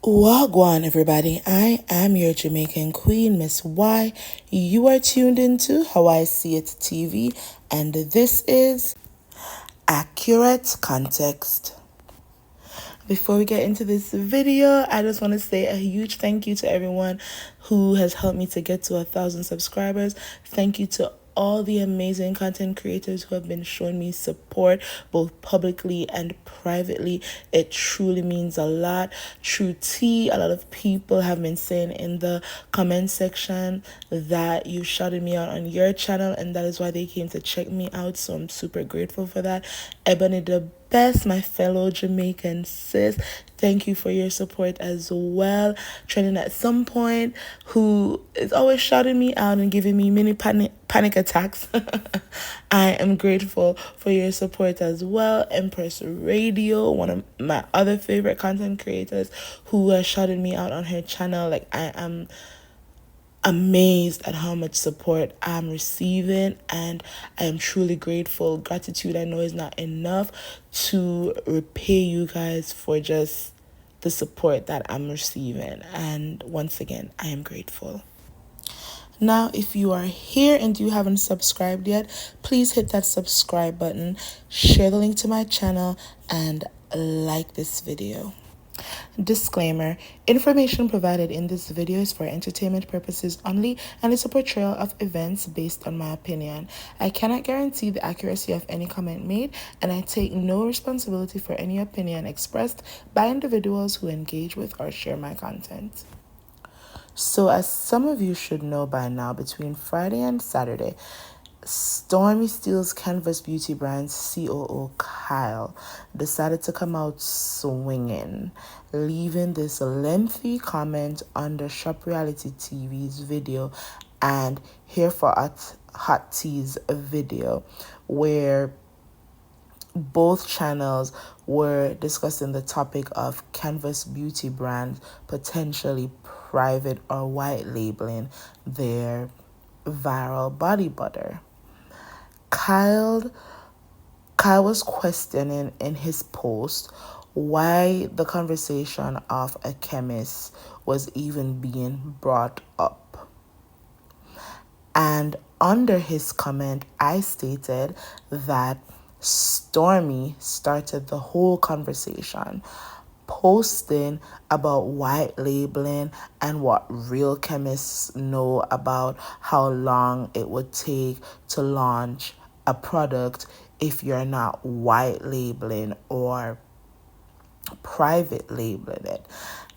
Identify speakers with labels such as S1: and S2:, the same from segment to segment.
S1: Wagwan, everybody. I am your Jamaican queen, Miss Y. You are tuned into How I See It TV, and this is Accurate Context. Before we get into this video, I just want to say a huge thank you to everyone who has helped me to get to 1,000 subscribers. Thank you to all the amazing content creators who have been showing me support both publicly and privately. It truly means a lot. True tea, a lot of people have been saying in the comment section that you shouted me out on your channel, and that is why they came to check me out, so I'm super grateful for that. Ebony the Best, my fellow Jamaican sis, thank you for your support as well. Trending at some point, who is always shouting me out and giving me mini panic attacks. I am grateful for your support as well. Empress Radio, one of my other favorite content creators, who has shouted me out on her channel. Like, I am amazed at how much support I'm receiving, and I am truly grateful. Gratitude, I know, is not enough to repay you guys for just the support that I'm receiving, and once again, I am grateful. Now, if you are here and you haven't subscribed yet, please hit that subscribe button, share the link to my channel, and like this video. Disclaimer: information provided in this video is for entertainment purposes only and is a portrayal of events based on my opinion. I cannot guarantee the accuracy of any comment made, and I take no responsibility for any opinion expressed by individuals who engage with or share my content. So, as some of you should know by now, between Friday and Saturday, Stormi Steele's Canvas Beauty brand's COO Kyle decided to come out swinging, leaving this lengthy comment under Shop Reality TV's video and Here for Hot Tea's video, where both channels were discussing the topic of Canvas Beauty brand potentially private or white labeling their viral body butter. Kyle was questioning in his post why the conversation of a chemist was even being brought up. And under his comment, I stated that Stormi started the whole conversation, posting about white labeling and what real chemists know about how long it would take to launch a product if you're not white labeling or private labeling it.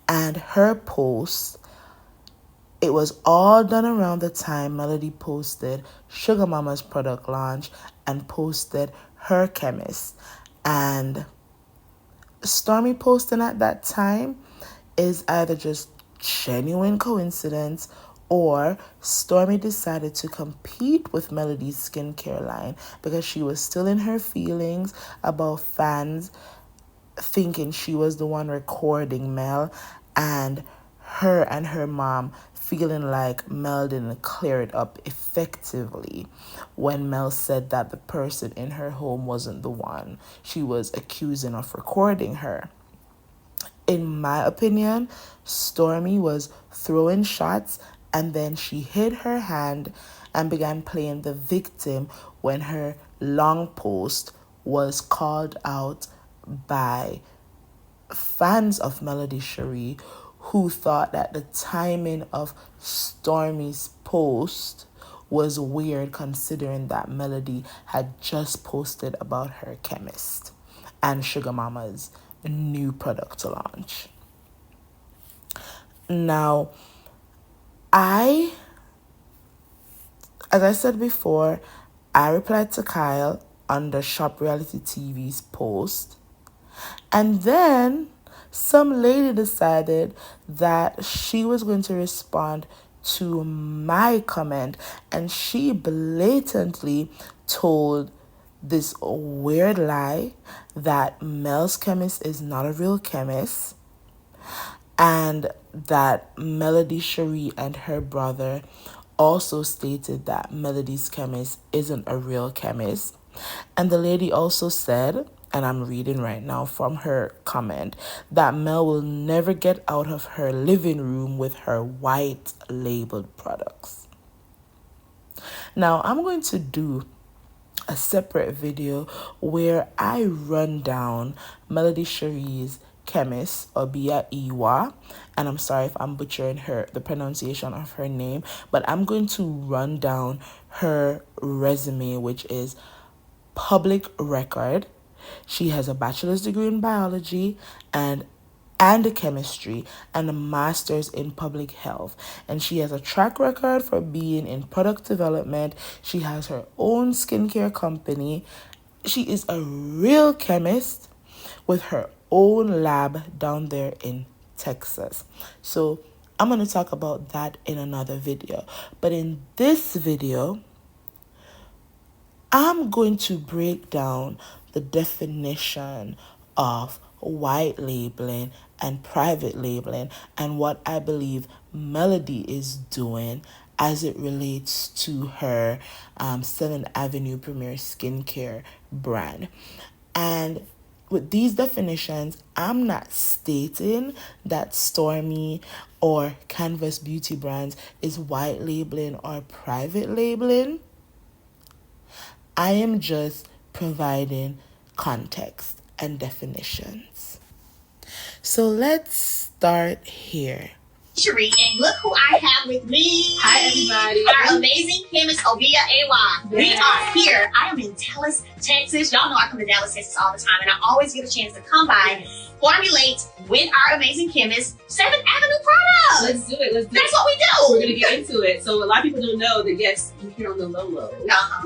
S1: And her post, it was all done around the time Melody posted Sugar Mama's product launch and posted Her Chemist. And Stormi posting at that time is either just genuine coincidence, or Stormi decided to compete with Melody's skincare line because she was still in her feelings about fans thinking she was the one recording Mel, and her mom feeling like Mel didn't clear it up effectively when Mel said that the person in her home wasn't the one she was accusing of recording her. In my opinion, Stormi was throwing shots, and then she hid her hand and began playing the victim when her long post was called out by fans of Melody Cherie, who thought that the timing of Stormi's post was weird, considering that Melody had just posted about Her Chemist and Sugar Mama's new product to launch. Now, as I said before, I replied to Kyle under Shop Reality TV's post, and then some lady decided that she was going to respond to my comment, and she blatantly told this weird lie that Mel's chemist is not a real chemist, and that Melody Cherie and her brother also stated that Melody's chemist isn't a real chemist. And the lady also said and I'm reading right now from her comment, that Mel will never get out of her living room with her white labeled products. Now, I'm going to do a separate video where I run down Melody Cherie's Chemist, Obia Iwa, and I'm sorry if I'm butchering the pronunciation of her name, but I'm going to run down her resume, which is public record. She has a bachelor's degree in biology and chemistry and a master's in public health, and she has a track record for being in product development. She has her own skincare company. She is a real chemist with her own lab down there in Texas. So I'm going to talk about that in another video, but in this video I'm going to break down the definition of white labeling and private labeling and what I believe Melody is doing as it relates to her 7th Avenue Premier Skincare brand. And with these definitions, I'm not stating that Stormi or Canvas Beauty Brands is white labeling or private labeling. I am just providing context and definitions. So let's start here.
S2: And look who I have with me.
S3: Hi, everybody.
S2: Our amazing chemist, Obia Awa. We are here. I am in Dallas, Texas. Y'all know I come to Dallas, Texas all the time, and I always get a chance to come by, formulate with our amazing chemist 7th Avenue products.
S3: Let's do it.
S2: That's what we do.
S3: We're going to get into it. So a lot of people don't know that, yes, you hear on the low,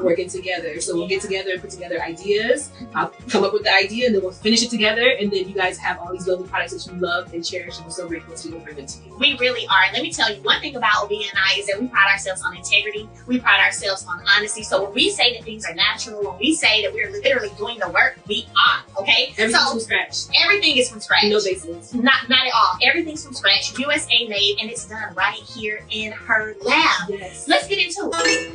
S3: working together. So we'll get together and put together ideas. I'll come up with the idea, and then we'll finish it together. And then you guys have all these lovely products that you love and cherish, and we're so grateful to bring them to you.
S2: We really are. And let me tell you, one thing about Obia and I is that we pride ourselves on integrity. We pride ourselves on honesty. So when we say that things are natural, when we say that we're literally doing the work, we are, okay?
S3: Everything's from scratch.
S2: Everything is from scratch.
S3: No basis.
S2: Not at all. Everything's from scratch, USA made, and it's done right here in her lab.
S3: Yes.
S2: Let's get into it.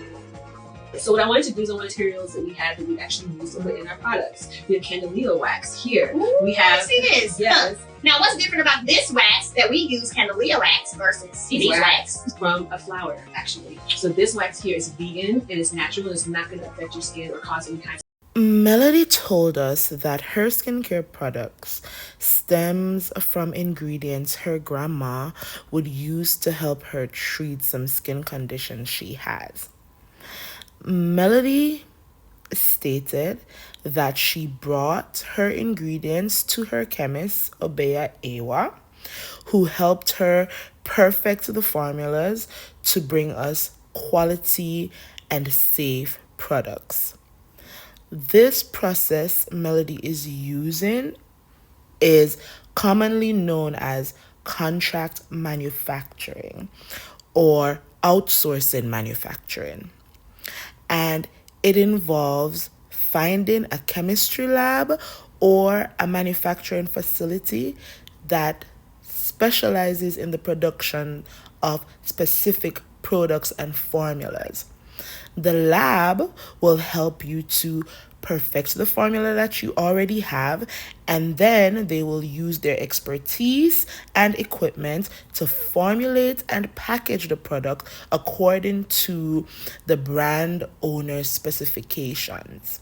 S3: So what I wanted to do is on materials that we have that we actually use to put in our products. We have Candelilla wax here.
S2: Ooh,
S3: we have,
S2: see this.
S3: Yes.
S2: Now, what's different about this wax that we use, Candelilla wax, versus wax?
S3: From a flower, actually. So this wax here is vegan and it's natural and it's not going to affect your skin or cause any kind of...
S1: Melody told us that her skincare products stems from ingredients her grandma would use to help her treat some skin conditions she has. Melody stated that she brought her ingredients to her chemist, Obia Awa, who helped her perfect the formulas to bring us quality and safe products. This process Melody is using is commonly known as contract manufacturing or outsourcing manufacturing. And it involves finding a chemistry lab or a manufacturing facility that specializes in the production of specific products and formulas. The lab will help you to perfect the formula that you already have, and then they will use their expertise and equipment to formulate and package the product according to the brand owner's specifications.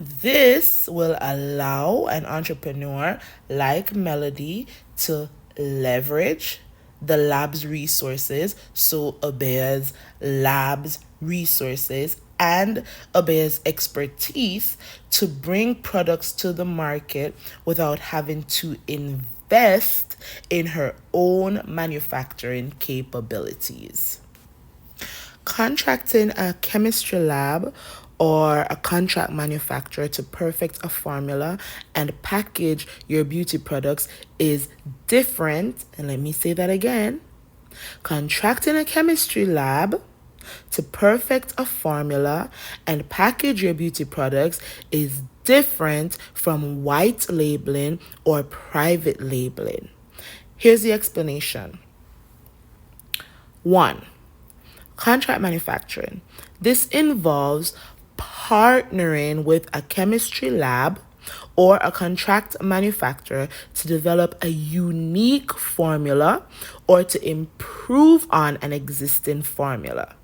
S1: This will allow an entrepreneur like Melody to leverage the lab's resources, so Obea's lab's resources and Obea's expertise to bring products to the market without having to invest in her own manufacturing capabilities. Contracting a chemistry lab or a contract manufacturer to perfect a formula and package your beauty products is different. And let me say that again. Contracting a chemistry lab to perfect a formula and package your beauty products is different from white labeling or private labeling. Here's the explanation. 1. Contract manufacturing. This involves partnering with a chemistry lab or a contract manufacturer to develop a unique formula or to improve on an existing formula.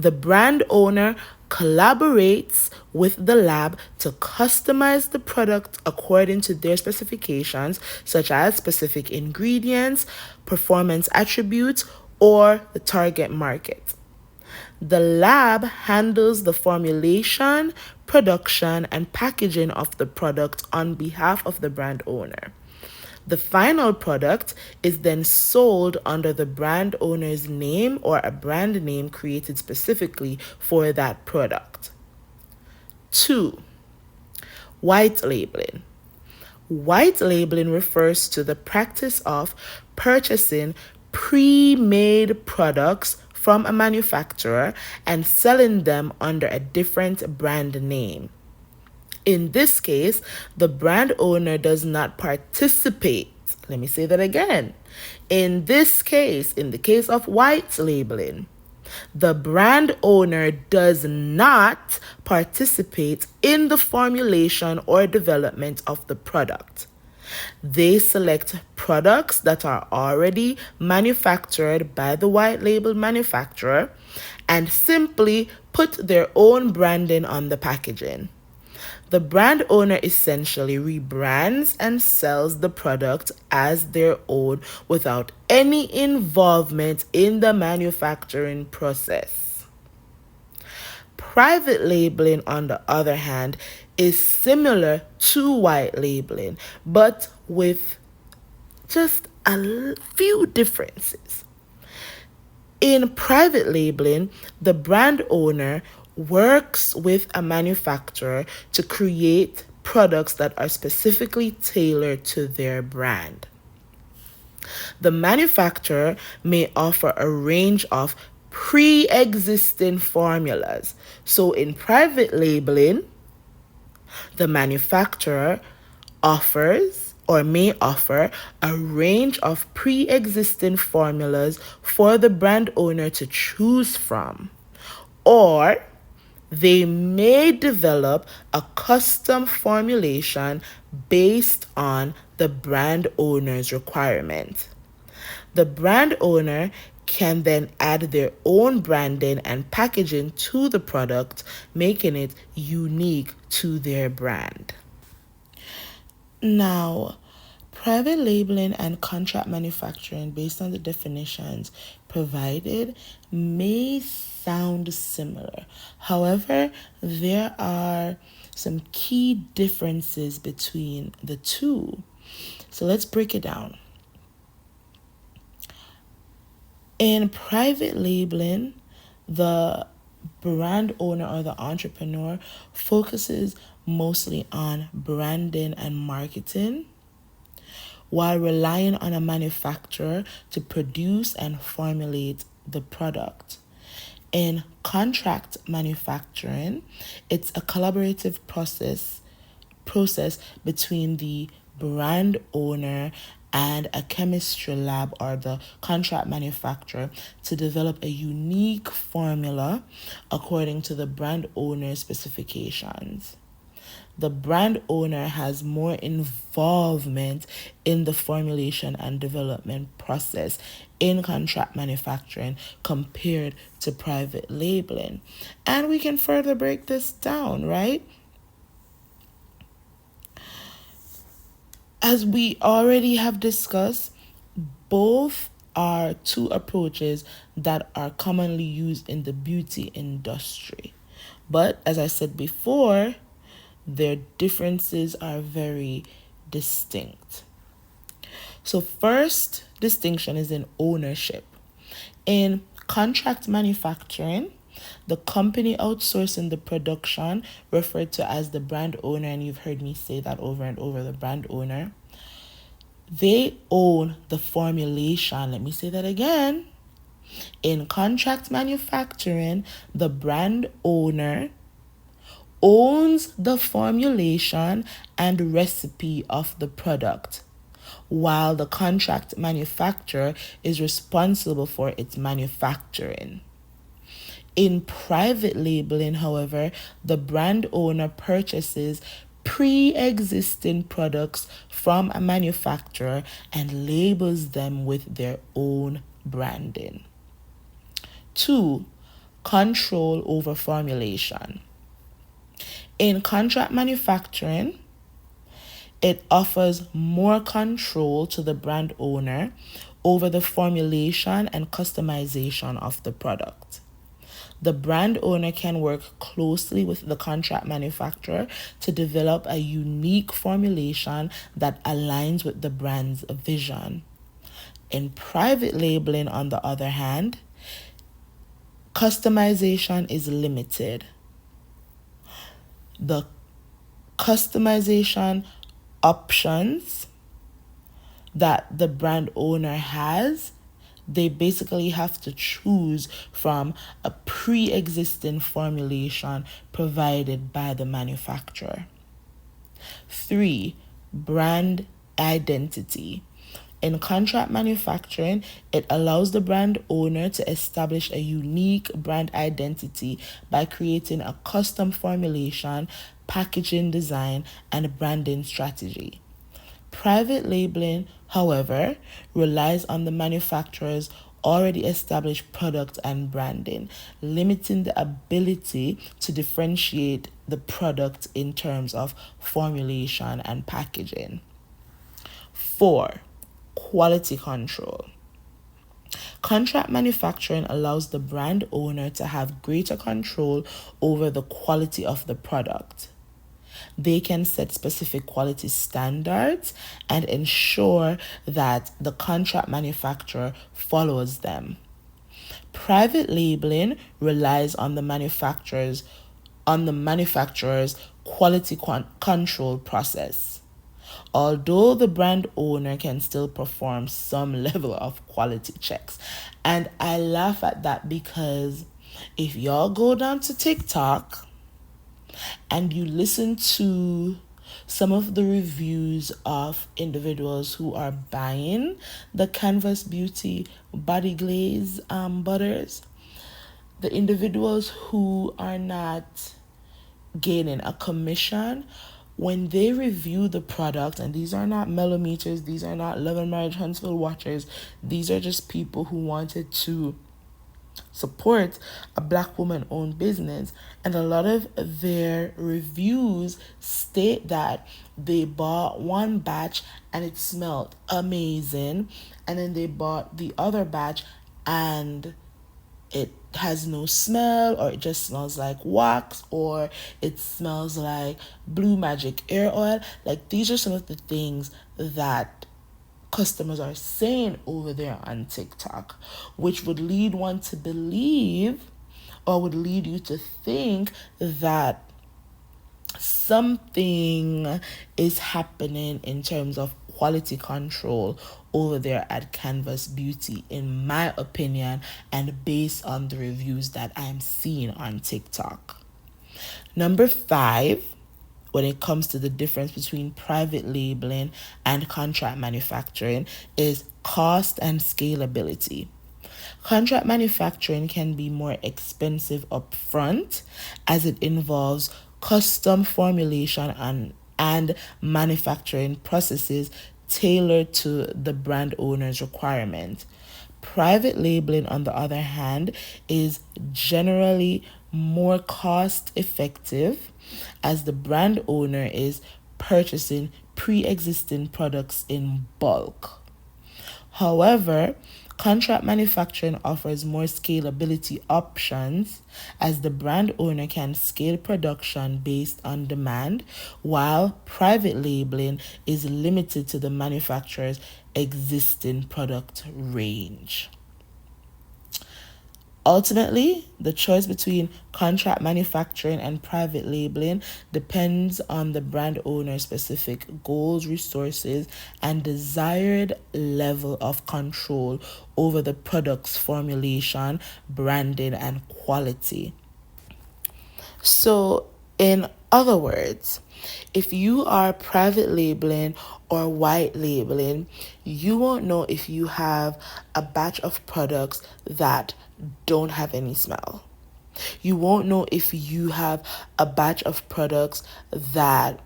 S1: The brand owner collaborates with the lab to customize the product according to their specifications, such as specific ingredients, performance attributes, or the target market. The lab handles the formulation, production, and packaging of the product on behalf of the brand owner. The final product is then sold under the brand owner's name or a brand name created specifically for that product. 2. White labeling. White labeling refers to the practice of purchasing pre-made products from a manufacturer and selling them under a different brand name. In this case, the brand owner does not participate. Let me say that again. In this case, in the case of white labeling, the brand owner does not participate in the formulation or development of the product. They select products that are already manufactured by the white label manufacturer and simply put their own branding on the packaging. The brand owner essentially rebrands and sells the product as their own without any involvement in the manufacturing process. Private labeling, on the other hand, is similar to white labeling, but with just a few differences. In private labeling, the brand owner works with a manufacturer to create products that are specifically tailored to their brand. The manufacturer may offer a range of pre-existing formulas. So in private labeling, the manufacturer offers or may offer a range of pre-existing formulas for the brand owner to choose from. Or they may develop a custom formulation based on the brand owner's requirement. The brand owner can then add their own branding and packaging to the product, making it unique to their brand. Now, private labeling and contract manufacturing, based on the definitions provided, may sound similar. However, there are some key differences between the two. So let's break it down. In private labeling, the brand owner or the entrepreneur focuses mostly on branding and marketing, while relying on a manufacturer to produce and formulate the product. In contract manufacturing, it's a collaborative process between the brand owner and a chemistry lab or the contract manufacturer to develop a unique formula according to the brand owner's specifications. The brand owner has more involvement in the formulation and development process in contract manufacturing compared to private labeling. And we can further break this down, right? As we already have discussed, both are two approaches that are commonly used in the beauty industry. But as I said before, their differences are very distinct. So first distinction is in ownership. In contract manufacturing, the company outsourcing the production, referred to as the brand owner, and you've heard me say that over and over, the brand owner, they own the formulation. Let me say that again. In contract manufacturing, the brand owner owns the formulation and recipe of the product, while the contract manufacturer is responsible for its manufacturing. In private labeling, however, the brand owner purchases pre-existing products from a manufacturer and labels them with their own branding. 2. Control over formulation. In contract manufacturing, it offers more control to the brand owner over the formulation and customization of the product. The brand owner can work closely with the contract manufacturer to develop a unique formulation that aligns with the brand's vision. In private labeling, on the other hand, customization is limited. The customization options that the brand owner has, they basically have to choose from a pre-existing formulation provided by the manufacturer. 3. Brand identity. In contract manufacturing, it allows the brand owner to establish a unique brand identity by creating a custom formulation, packaging design, and branding strategy. Private labeling, however, relies on the manufacturer's already established product and branding, limiting the ability to differentiate the product in terms of formulation and packaging. 4. Quality control. Contract manufacturing allows the brand owner to have greater control over the quality of the product. They can set specific quality standards and ensure that the contract manufacturer follows them. Private labeling relies on the manufacturer's quality control process. Although the brand owner can still perform some level of quality checks. And I laugh at that because if y'all go down to TikTok and you listen to some of the reviews of individuals who are buying the Canvas Beauty body glaze butters, the individuals who are not gaining a commission, when they review the product, and these are not millimeters, these are not Love and Marriage Huntsville watchers, these are just people who wanted to support a Black woman-owned business, and a lot of their reviews state that they bought one batch and it smelled amazing, and then they bought the other batch and it has no smell, or it just smells like wax, or it smells like Blue Magic Air Oil. Like, these are some of the things that customers are saying over there on TikTok, which would lead one to believe, or would lead you to think, that something is happening in terms of quality control over there at Canvas Beauty, in my opinion, and based on the reviews that I'm seeing on TikTok. Number 5, when it comes to the difference between private labeling and contract manufacturing, is cost and scalability. Contract manufacturing can be more expensive upfront as it involves custom formulation and manufacturing processes tailored to the brand owner's requirement. Private labeling, on the other hand, is generally more cost effective as the brand owner is purchasing pre-existing products in bulk. However, contract manufacturing offers more scalability options as the brand owner can scale production based on demand, while private labeling is limited to the manufacturer's existing product range. Ultimately, the choice between contract manufacturing and private labeling depends on the brand owner's specific goals, resources, and desired level of control over the product's formulation, branding, and quality. So, in other words, if you are private labeling or white labeling, you won't know if you have a batch of products that don't have any smell. You won't know if you have a batch of products that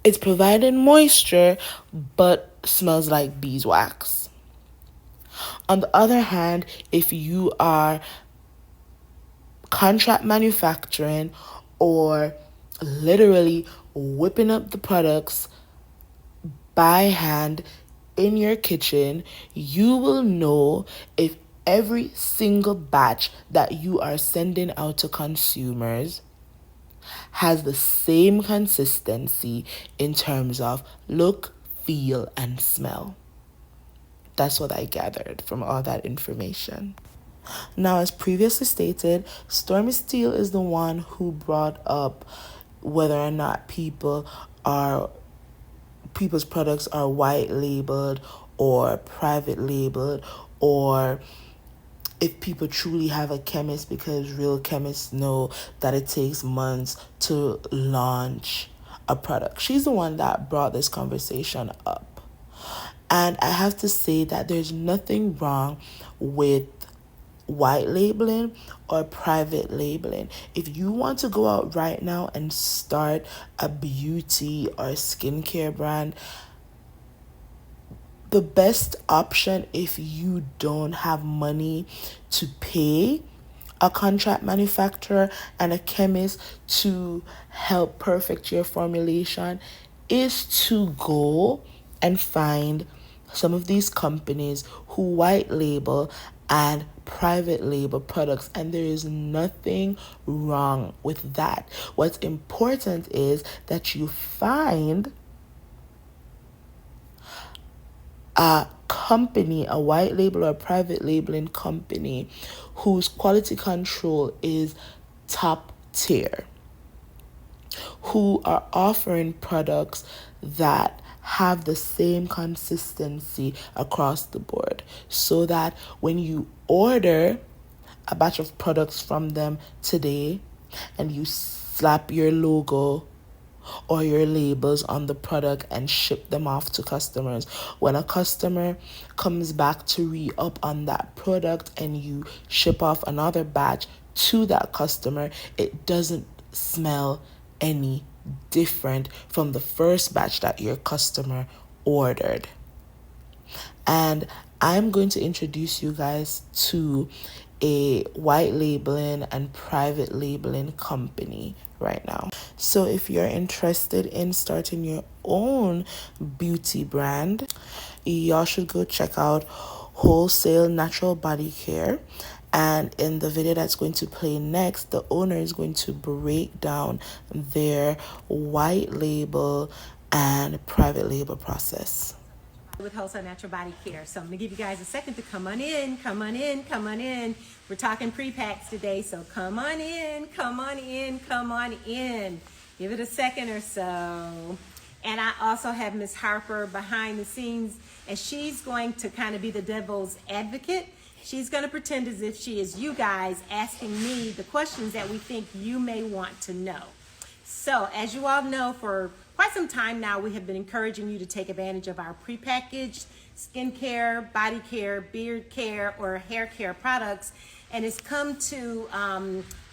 S1: it's providing moisture but smells like beeswax. On the other hand, if you are contract manufacturing or literally whipping up the products by hand in your kitchen, you will know if every single batch that you are sending out to consumers has the same consistency in terms of look, feel, and smell. That's what I gathered from all that information. Now, as previously stated, Stormi Steele is the one who brought up whether or not people's products are white labeled or private labeled, or if people truly have a chemist, because real chemists know that it takes months to launch a product. She's the one that brought this conversation up. And I have to say that there's nothing wrong with white labeling or private labeling. If you want to go out right now and start a beauty or skincare brand, the best option, if you don't have money to pay a contract manufacturer and a chemist to help perfect your formulation, is to go and find some of these companies who white label and private label products, and there is nothing wrong with that. What's important is that you find a company, a white label or private labeling company whose quality control is top tier, who are offering products that have the same consistency across the board, so that when you order a batch of products from them today and you slap your logo or your labels on the product and ship them off to customers, when a customer comes back to re-up on that product and you ship off another batch to that customer, it doesn't smell any different from the first batch that your customer ordered. And I'm going to introduce you guys to a white labeling and private labeling company right now. So if you're interested in starting your own beauty brand, y'all should go check out Wholesale Natural Body Care. And in the video that's going to play next, the owner is going to break down their white label and private label process.
S4: With Wholesale Natural Body Care. So I'm going to give you guys a second to come on in, come on in, come on in. We're talking pre-packs today, so come on in, come on in, come on in. Give it a second or so. And I also have Miss Harper behind the scenes, and she's going to kind of be the devil's advocate. She's going to pretend as if she is you guys asking me the questions that we think you may want to know. So as you all know, for quite some time now, we have been encouraging you to take advantage of our prepackaged skincare, body care, beard care, or hair care products. And it's come to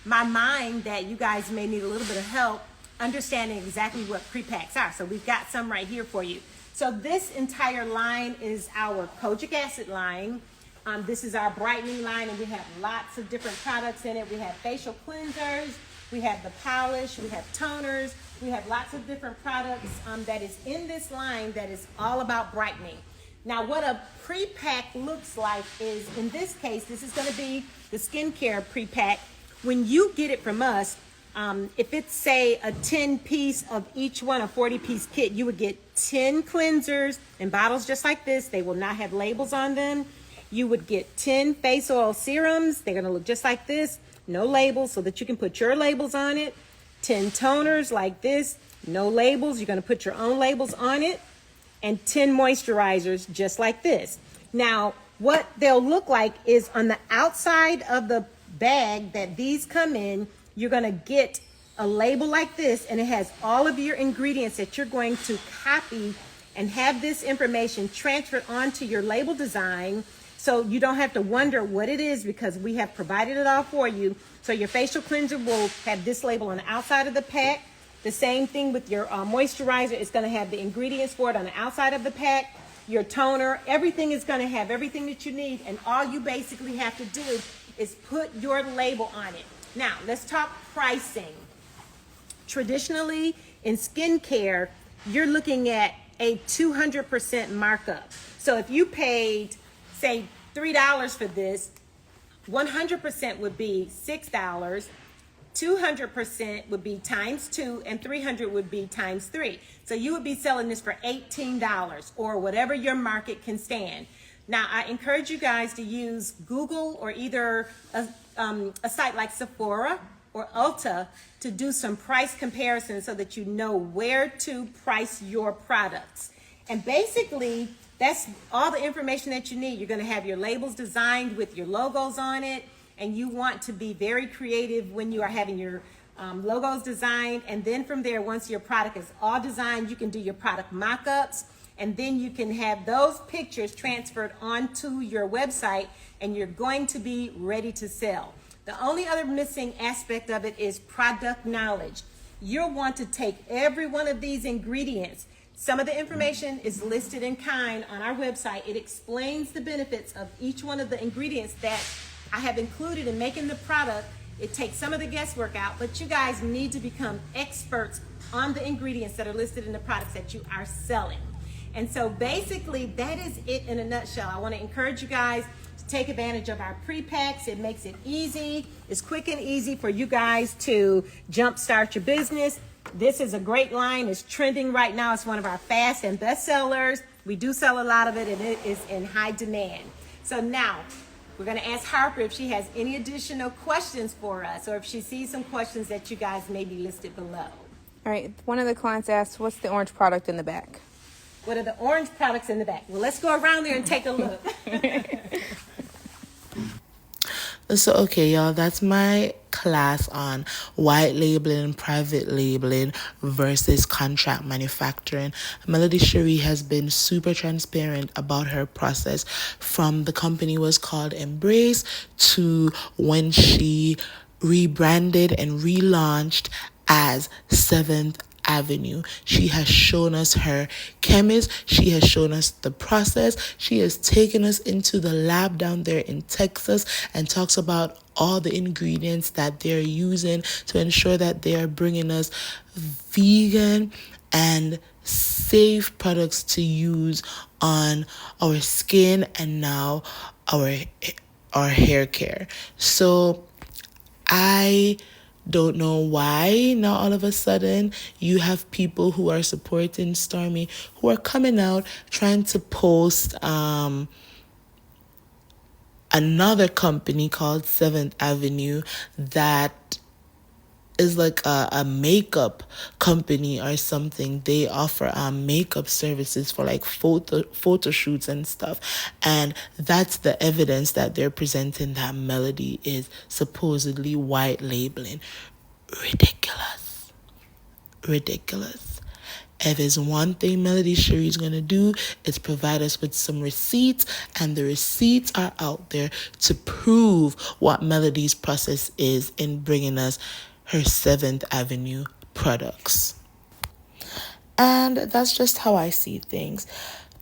S4: my mind that you guys may need a little bit of help understanding exactly what prepacks are. So we've got some right here for you. So this entire line is our kojic acid line. This is our brightening line, and we have lots of different products in it. We have facial cleansers, we have the polish, we have toners, we have lots of different products that is in this line that is all about brightening. Now, what a pre-pack looks like is, in this case, this is going to be the skincare pre-pack. When you get it from us, if it's, say, a 10-piece of each one, a 40-piece kit, you would get 10 cleansers in bottles just like this. They will not have labels on them. You would get 10 face oil serums. They're going to look just like this, no labels, so that you can put your labels on it. 10 toners like this, no labels. You're going to put your own labels on it. And 10 moisturizers just like this. Now, what they'll look like is on the outside of the bag that these come in, you're going to get a label like this, and it has all of your ingredients that you're going to copy and have this information transferred onto your label design, so you don't have to wonder what it is, because we have provided it all for you. So your facial cleanser will have this label on the outside of the pack. The same thing with your moisturizer. It's going to have the ingredients for it on the outside of the pack. Your toner, everything is going to have everything that you need, and all you basically have to do is put your label on it. Now, let's talk pricing. Traditionally, in skincare, you're looking at a 200% markup. So if you paid, say, $3 for this, 100% would be $6. 200% would be times 2, and 300 would be times 3. So you would be selling this for $18, or whatever your market can stand. Now, I encourage you guys to use Google or either a site like Sephora or Ulta to do some price comparisons so that you know where to price your products. And basically, that's all the information that you need. You're going to have your labels designed with your logos on it, and you want to be very creative when you are having your logos designed. And then from there, once your product is all designed, you can do your product mock-ups, and then you can have those pictures transferred onto your website, and you're going to be ready to sell. The only other missing aspect of it is product knowledge. You'll want to take every one of these ingredients. Some of the information is listed in kind on our website. It explains the benefits of each one of the ingredients that I have included in making the product. It takes some of the guesswork out, but you guys need to become experts on the ingredients that are listed in the products that you are selling. And so basically, that is it in a nutshell. I want to encourage you guys to take advantage of our pre-packs. It makes it easy. It's quick and easy for you guys to jumpstart your business. This is a great line. It's trending right now. It's one of our fast and best sellers. We do sell a lot of it, and it is in high demand. So now, we're going to ask Harper if she has any additional questions for us, or if she sees some questions that you guys may be listed below.
S5: All right. One of the clients asked, what's the orange product in the back?
S4: What are the orange products in the back? Well, let's go around there and take a look.
S1: So, okay, y'all, that's my class on white labeling, private labeling versus contract manufacturing. Melody Cherie has been super transparent about her process from the company was called Embrace to when she rebranded and relaunched as Seventh Avenue. She has shown us her chemist. She has shown us the process. She has taken us into the lab down there in Texas and talks about all the ingredients that they're using to ensure that they are bringing us vegan and safe products to use on our skin and now our hair care. So I don't know why now all of a sudden you have people who are supporting Stormi who are coming out trying to post another company called Seventh Avenue that is like a makeup company or something. They offer makeup services for like photo shoots and stuff, and that's the evidence that they're presenting that Melody is supposedly white labeling. Ridiculous. If there's one thing Melody Cherie is going to do, it's provide us with some receipts, and the receipts are out there to prove what Melody's process is in bringing us her Seventh Avenue products. And that's just how I see things.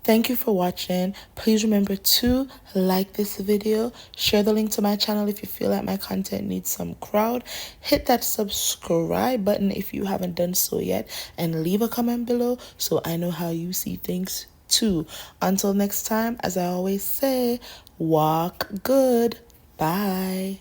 S1: Thank you for watching. Please remember to like this video, share the link to my channel if you feel like my content needs some crowd, hit that subscribe button if you haven't done so yet, and leave a comment below so I know how you see things too. Until next time, as I always say, walk good. Bye.